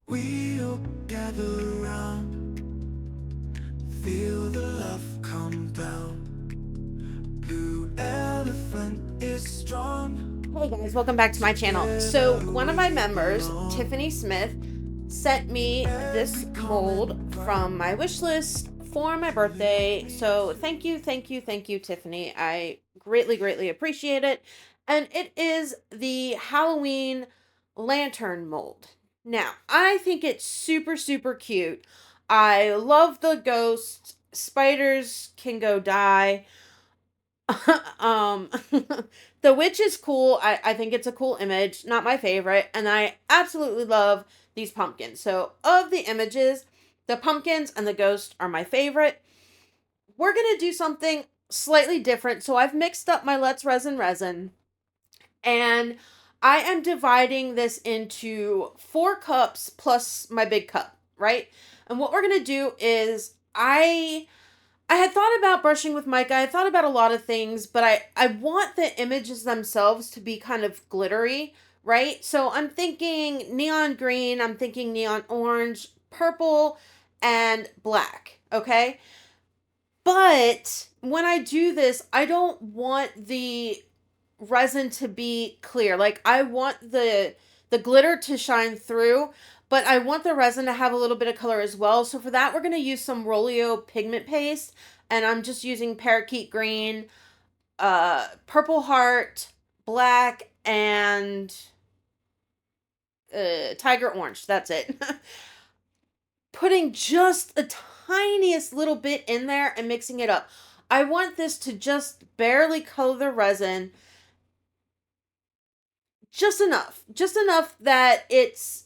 We'll gather around, feel the love come down. Blue elephant is strong. Hey guys, welcome back to my channel. So one of my members, Tiffany Smith, sent me this mold from my wish list for my birthday. So thank you, Tiffany. I greatly appreciate it. And it is the Halloween lantern mold. Now, I think it's super cute. I love the ghost. Spiders can go die. um the witch is cool. I think it's a cool image, not my favorite, and I absolutely love these pumpkins. So of the images, the pumpkins and the ghost are my favorite. We're gonna do something slightly different. So I've mixed up my Let's Resin, and I am dividing this into 4 cups plus my big cup, right? And what we're gonna do is I had thought about brushing with mica. I had thought about a lot of things, but I want the images themselves to be kind of glittery, right? So I'm thinking neon green, I'm thinking neon orange, purple, and black, okay? But when I do this, I don't want the resin to be clear. Like I want the glitter to shine through, but I want the resin to have a little bit of color as well. So for that, we're going to use some Rolio pigment paste, and I'm just using parakeet green, purple heart, black, and tiger orange. That's it. Putting just a tiniest little bit in there and mixing it up. I want this to just barely color the resin, just enough that it's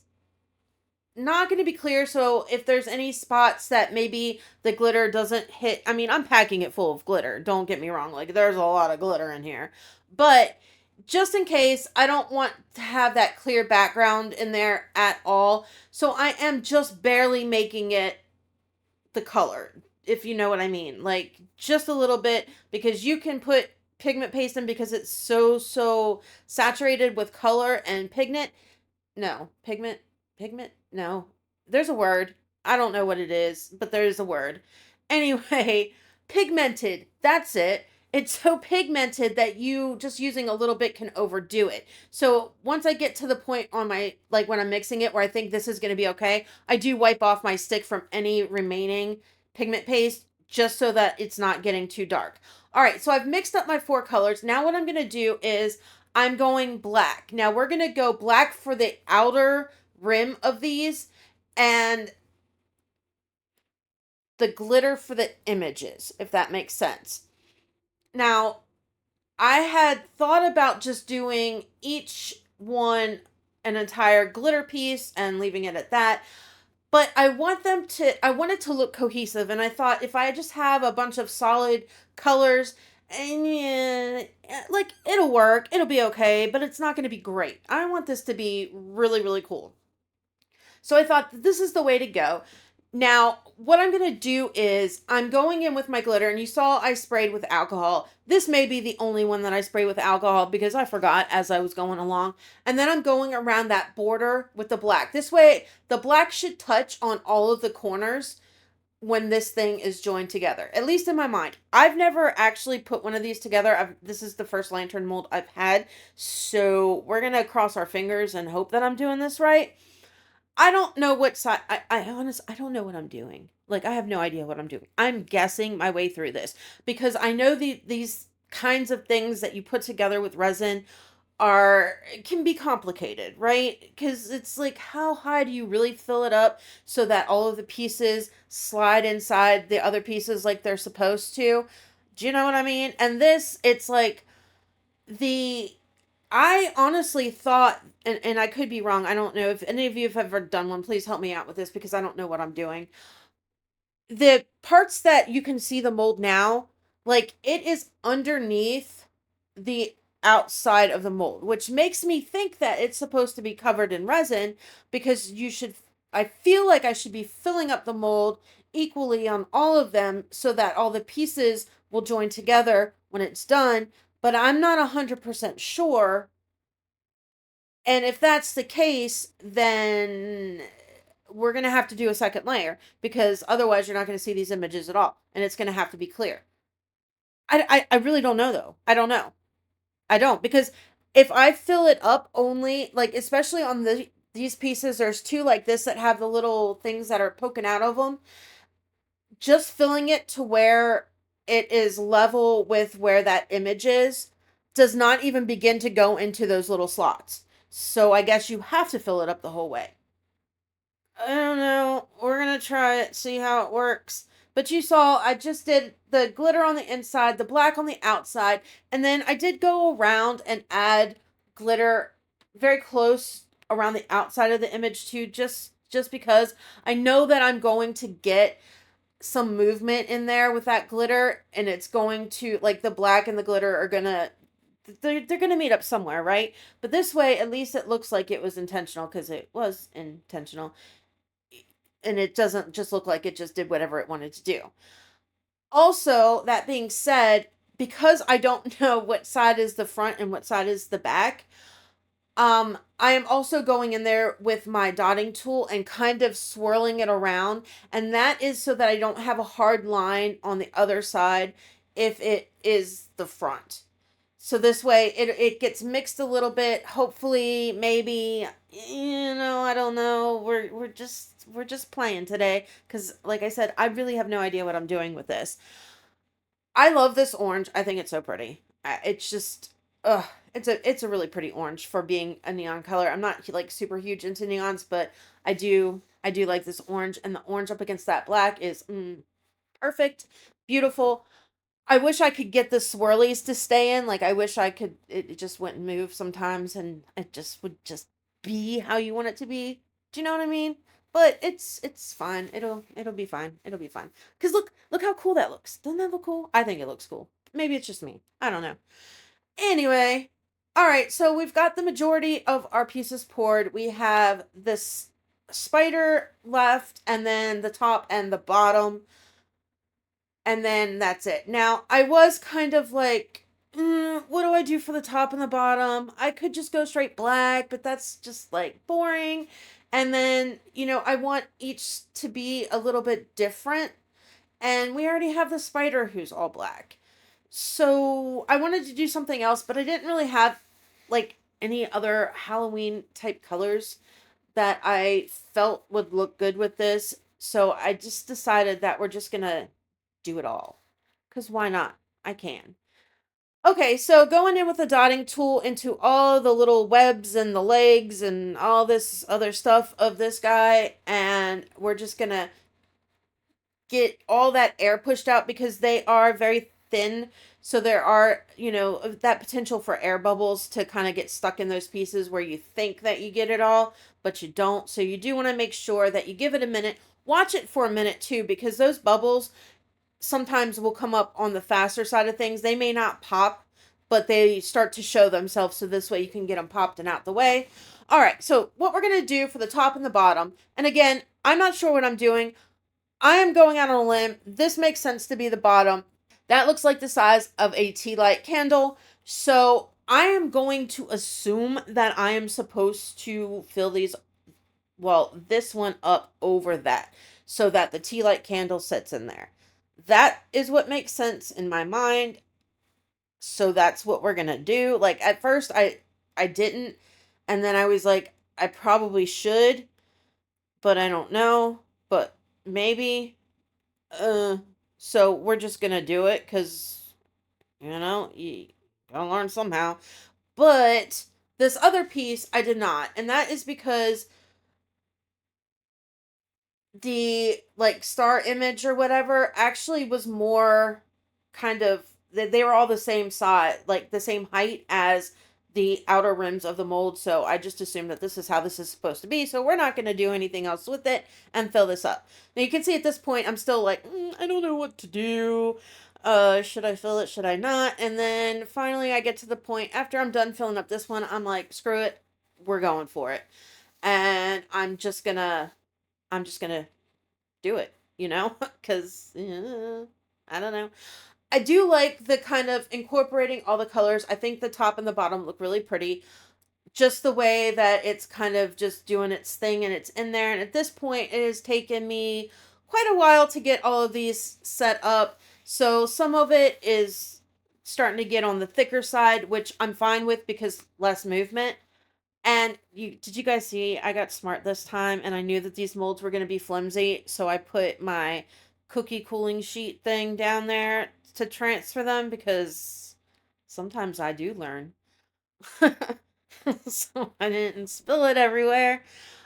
not going to be clear. So if there's any spots that maybe the glitter doesn't hit, I mean, I'm packing it full of glitter, don't get me wrong, like there's a lot of glitter in here, but just in case, I don't want to have that clear background in there at all. So I am just barely making it the color, if you know what I mean, like just a little bit, because you can put pigment paste in because it's so saturated with color and pigment. No, pigment? No. There's a word. I don't know what it is, but there's a word. Anyway, pigmented. That's it. It's so pigmented that you just using a little bit can overdo it. So once I get to the point on my, like when I'm mixing it where I think this is going to be okay, I do wipe off my stick from any remaining pigment paste just so that it's not getting too dark. All right, so I've mixed up my 4 colors. Now what I'm going to do is I'm going black. Now we're going to go black for the outer rim of these and the glitter for the images, if that makes sense. Now, I had thought about just doing each one an entire glitter piece and leaving it at that. But I want it to look cohesive. And I thought if I just have a bunch of solid colors, and yeah, like it'll work, it'll be okay, but it's not going to be great. I want this to be really cool. So I thought this is the way to go. Now, what I'm going to do is I'm going in with my glitter, and you saw I sprayed with alcohol. This may be the only one that I spray with alcohol because I forgot as I was going along. And then I'm going around that border with the black. This way, the black should touch on all of the corners when this thing is joined together, at least in my mind. I've never actually put one of these together. This is the first lantern mold I've had. So we're going to cross our fingers and hope that I'm doing this right. I don't know what side. I don't know what I'm doing. Like I have no idea what I'm doing. I'm guessing my way through this because I know these kinds of things that you put together with resin can be complicated, right? Because it's like how high do you really fill it up so that all of the pieces slide inside the other pieces like they're supposed to? Do you know what I mean? And this, it's like the I honestly thought, and I could be wrong, I don't know if any of you have ever done one, please help me out with this because I don't know what I'm doing. The parts that you can see the mold now, like it is underneath the outside of the mold, which makes me think that it's supposed to be covered in resin because I feel like I should be filling up the mold equally on all of them so that all the pieces will join together when it's done, but I'm not 100% sure. And if that's the case, then we're going to have to do a second layer because otherwise you're not going to see these images at all. And it's going to have to be clear. I really don't know though. I don't know. I don't, because if I fill it up only, like, especially on these pieces, there's two like this that have the little things that are poking out of them. Just filling it to where it is level with where that image is does not even begin to go into those little slots. So I guess you have to fill it up the whole way. I don't know. We're going to try it, see how it works. But you saw I just did the glitter on the inside, the black on the outside, and then I did go around and add glitter very close around the outside of the image too, just because I know that I'm going to get some movement in there with that glitter, and it's going to, like, the black and the glitter are gonna, they're gonna meet up somewhere, right? But this way at least it looks like it was intentional, because it was intentional, and it doesn't just look like it just did whatever it wanted to do. Also, that being said, because I don't know what side is the front and what side is the back, I am also going in there with my dotting tool and kind of swirling it around, and that is so that I don't have a hard line on the other side if it is the front. So this way it gets mixed a little bit. Hopefully, maybe, I don't know. We're just playing today because, like I said, I really have no idea what I'm doing with this. I love this orange. I think it's so pretty. It's just, it's a really pretty orange for being a neon color. I'm not like super huge into neons, but I do like this orange, and the orange up against that black is perfect, beautiful. I wish I could get the swirlies to stay in. Like, I wish I could, it just wouldn't move sometimes, and it just would just be how you want it to be. Do you know what I mean? But it's fine. It'll be fine. It'll be fine. Cause look how cool that looks. Doesn't that look cool? I think it looks cool. Maybe it's just me. I don't know. Anyway, all right. So we've got the majority of our pieces poured. We have this spider left, and then the top and the bottom. And then that's it. Now, I was kind of like, what do I do for the top and the bottom? I could just go straight black, but that's just like boring. And then, I want each to be a little bit different. And we already have the spider who's all black. So I wanted to do something else, but I didn't really have like any other Halloween type colors that I felt would look good with this. So I just decided that we're just going to do it all. Because why not? I can. Okay, so going in with the dotting tool into all the little webs and the legs and all this other stuff of this guy, and we're just going to get all that air pushed out because they are very thin. So there are, that potential for air bubbles to kind of get stuck in those pieces where you think that you get it all, but you don't. So you do want to make sure that you give it a minute. Watch it for a minute too, because those bubbles sometimes will come up on the faster side of things. They may not pop, but they start to show themselves. So this way you can get them popped and out the way. All right. So what we're going to do for the top and the bottom, and again, I'm not sure what I'm doing. I am going out on a limb. This makes sense to be the bottom. That looks like the size of a tea light candle. So I am going to assume that I am supposed to fill this one up over that so that the tea light candle sits in there. That is what makes sense in my mind. So that's what we're going to do. Like, at first I didn't, and then I was like, I probably should, but I don't know, but maybe. So we're just going to do it because, you gotta learn somehow. But this other piece I did not, and that is because the like star image or whatever actually was more kind of, they were all the same size, like the same height as the outer rims of the mold. So I just assumed that this is how this is supposed to be. So we're not going to do anything else with it and fill this up. Now you can see at this point, I'm still like, I don't know what to do. Should I fill it? Should I not? And then finally I get to the point after I'm done filling up this one, I'm like, screw it. We're going for it. And I'm just gonna do it, because I don't know. I do like the kind of incorporating all the colors. I think the top and the bottom look really pretty. just the way that it's kind of just doing its thing and it's in there. And at this point, it has taken me quite a while to get all of these set up. So some of it is starting to get on the thicker side, which I'm fine with because less movement. And did you guys see I got smart this time and I knew that these molds were going to be flimsy, so I put my cookie cooling sheet thing down there to transfer them because sometimes I do learn. So I didn't spill it everywhere.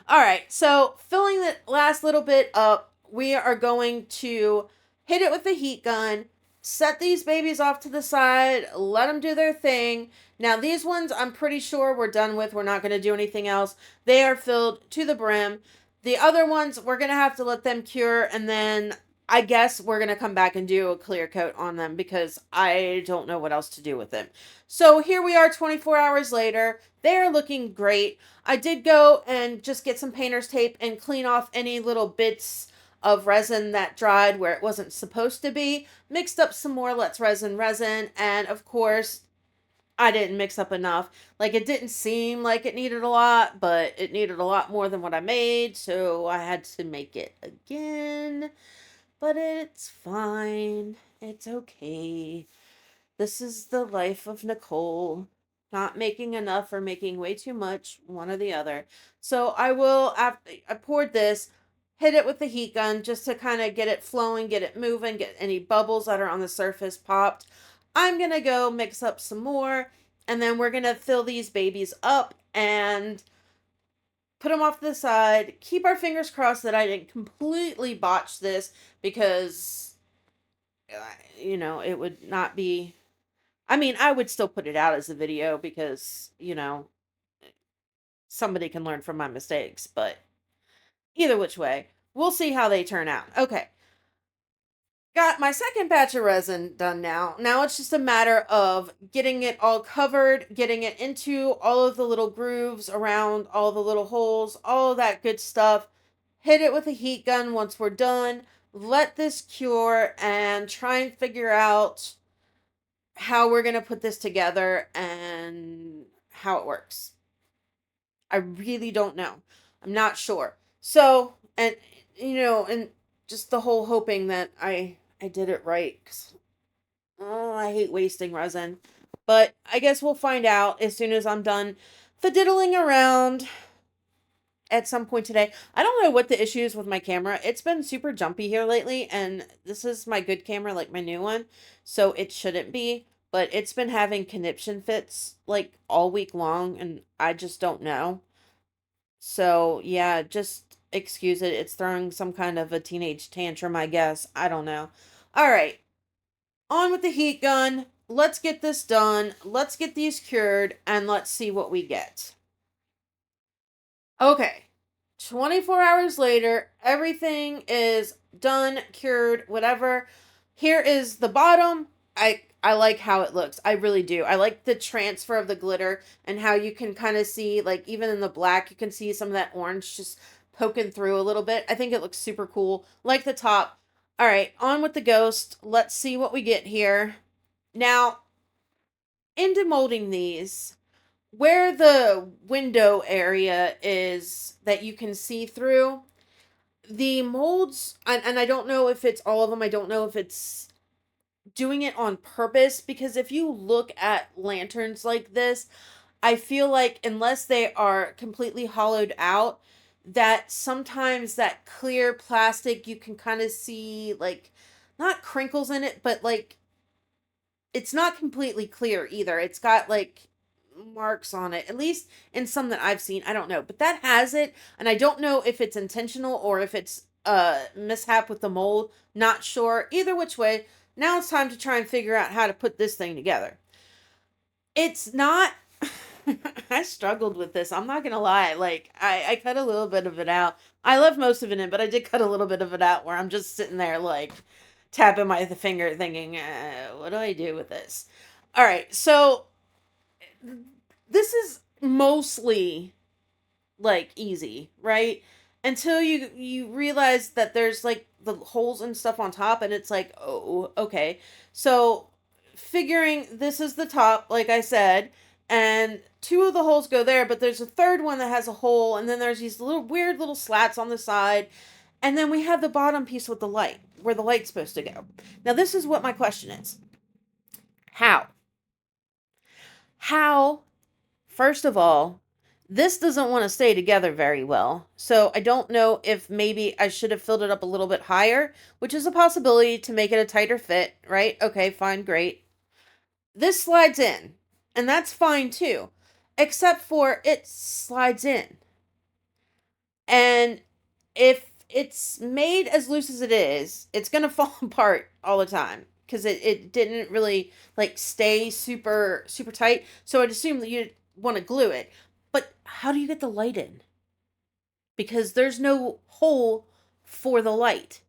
All right, so filling the last little bit up, we are going to hit it with the heat gun, set these babies off to the side, let them do their thing. Now, these ones I'm pretty sure we're done with. We're not going to do anything else. They are filled to the brim. The other ones, we're going to have to let them cure, and then I guess we're going to come back and do a clear coat on them because I don't know what else to do with them. So here we are 24 hours later. They're looking great. I did go and just get some painter's tape and clean off any little bits of resin that dried where it wasn't supposed to be. Mixed up some more Let's Resin, and of course, I didn't mix up enough. Like, it didn't seem like it needed a lot, but it needed a lot more than what I made, so I had to make it again. But it's fine. It's okay. This is the life of Nicole. Not making enough or making way too much, one or the other. So I poured this, hit it with the heat gun just to kind of get it flowing, get it moving, get any bubbles that are on the surface popped. I'm going to go mix up some more, and then we're going to fill these babies up and put them off to the side. Keep our fingers crossed that I didn't completely botch this because, it would not be. I mean, I would still put it out as a video because, somebody can learn from my mistakes, but either which way, we'll see how they turn out. Okay. Got my second batch of resin done now. Now it's just a matter of getting it all covered, getting it into all of the little grooves around all the little holes, all of that good stuff. Hit it with a heat gun once we're done. Let this cure and try and figure out how we're going to put this together and how it works. I really don't know. I'm not sure. So, and and just the whole hoping that I did it right, 'cause, oh, I hate wasting resin. But I guess we'll find out as soon as I'm done fiddling around at some point today. I don't know what the issue is with my camera. It's been super jumpy here lately, and this is my good camera, like my new one, so it shouldn't be, but it's been having conniption fits like all week long, and I just don't know. So, yeah, just excuse it. It's throwing some kind of a teenage tantrum, I guess. I don't know. All right. On with the heat gun. Let's get this done. Let's get these cured and let's see what we get. Okay. 24 hours later, everything is done, cured, whatever. Here is the bottom. I like how it looks. I really do. I like the transfer of the glitter and how you can kind of see, like, even in the black, you can see some of that orange just poking through a little bit. I think it looks super cool. Like the top. All right, on with the ghost. Let's see what we get here. Now, into molding these, where the window area is that you can see through, the molds, and I don't know if it's all of them. I don't know if it's doing it on purpose, because if you look at lanterns like this, I feel like unless they are completely hollowed out, that sometimes that clear plastic, you can kind of see, like, not crinkles in it, but like it's not completely clear either. It's got like marks on it, at least in some that I've seen. I don't know, but that has it, and I don't know if it's intentional or if it's a mishap with the mold. Not sure. Either which way, now it's time to try and figure out how to put this thing together. It's not I struggled with this. I'm not gonna lie. Like, I cut a little bit of it out. I left most of it in, but I did cut a little bit of it out where I'm just sitting there like tapping my finger thinking, what do I do with this? All right, so this is mostly like easy, right? Until you realize that there's like the holes and stuff on top, and it's like, oh, okay. So figuring this is the top, like I said, and 2 of the holes go there, but there's a third one that has a hole, and then there's these little weird little slats on the side, and then we have the bottom piece with the light, where the light's supposed to go. Now, this is what my question is. How? How, first of all, this doesn't want to stay together very well, so I don't know if maybe I should have filled it up a little bit higher, which is a possibility to make it a tighter fit, right? Okay, fine, great. This slides in, and that's fine too, except for it slides in. And if it's made as loose as it is, it's going to fall apart all the time because it didn't really like stay super, super tight. So I'd assume that you'd want to glue it. But how do you get the light in? Because there's no hole for the light.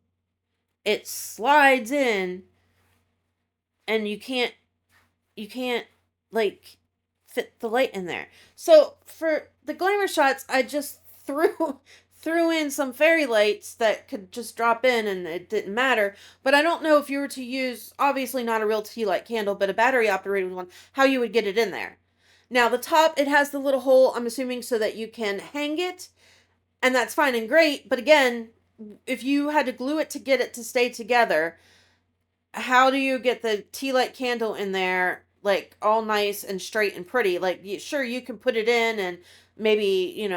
It slides in and you can't like fit the light in there. So for the glamour shots, I just threw in some fairy lights that could just drop in and it didn't matter. But I don't know if you were to use, obviously not a real tea light candle, but a battery operated one, how you would get it in there. Now, the top, it has the little hole, I'm assuming, so that you can hang it, and that's fine and great, but again, if you had to glue it to get it to stay together, how do you get the tea light candle in there, like, all nice and straight and pretty? Like, sure, you can put it in and maybe,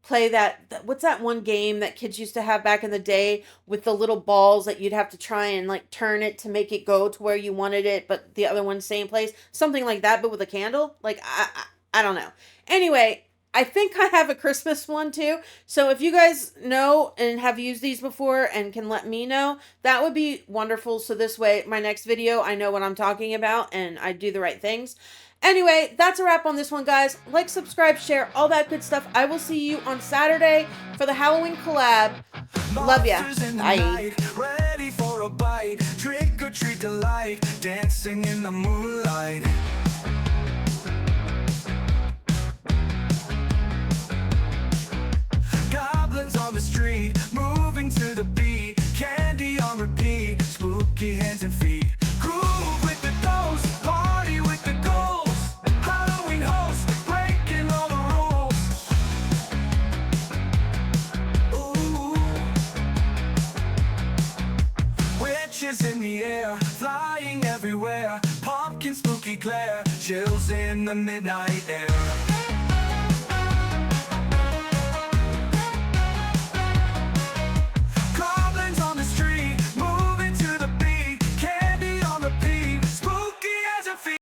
play that, what's that one game that kids used to have back in the day with the little balls that you'd have to try and like turn it to make it go to where you wanted it, but the other one stay in place, something like that, but with a candle. Like, I don't know. Anyway, I think I have a Christmas one too. So if you guys know and have used these before and can let me know, that would be wonderful. So this way, my next video, I know what I'm talking about and I do the right things. Anyway, that's a wrap on this one, guys. Like, subscribe, share, all that good stuff. I will see you on Saturday for the Halloween collab. Love ya. Bye. Ready for a bite, trick or treat delight, dancing in the moonlight. Goblins on the street, moving to the beat, candy on repeat, spooky hands and feet. Groove with the ghosts, party with the ghouls. Halloween host, breaking all the rules. Ooh. Witches in the air, flying everywhere. Pumpkin spooky glare, chills in the midnight air.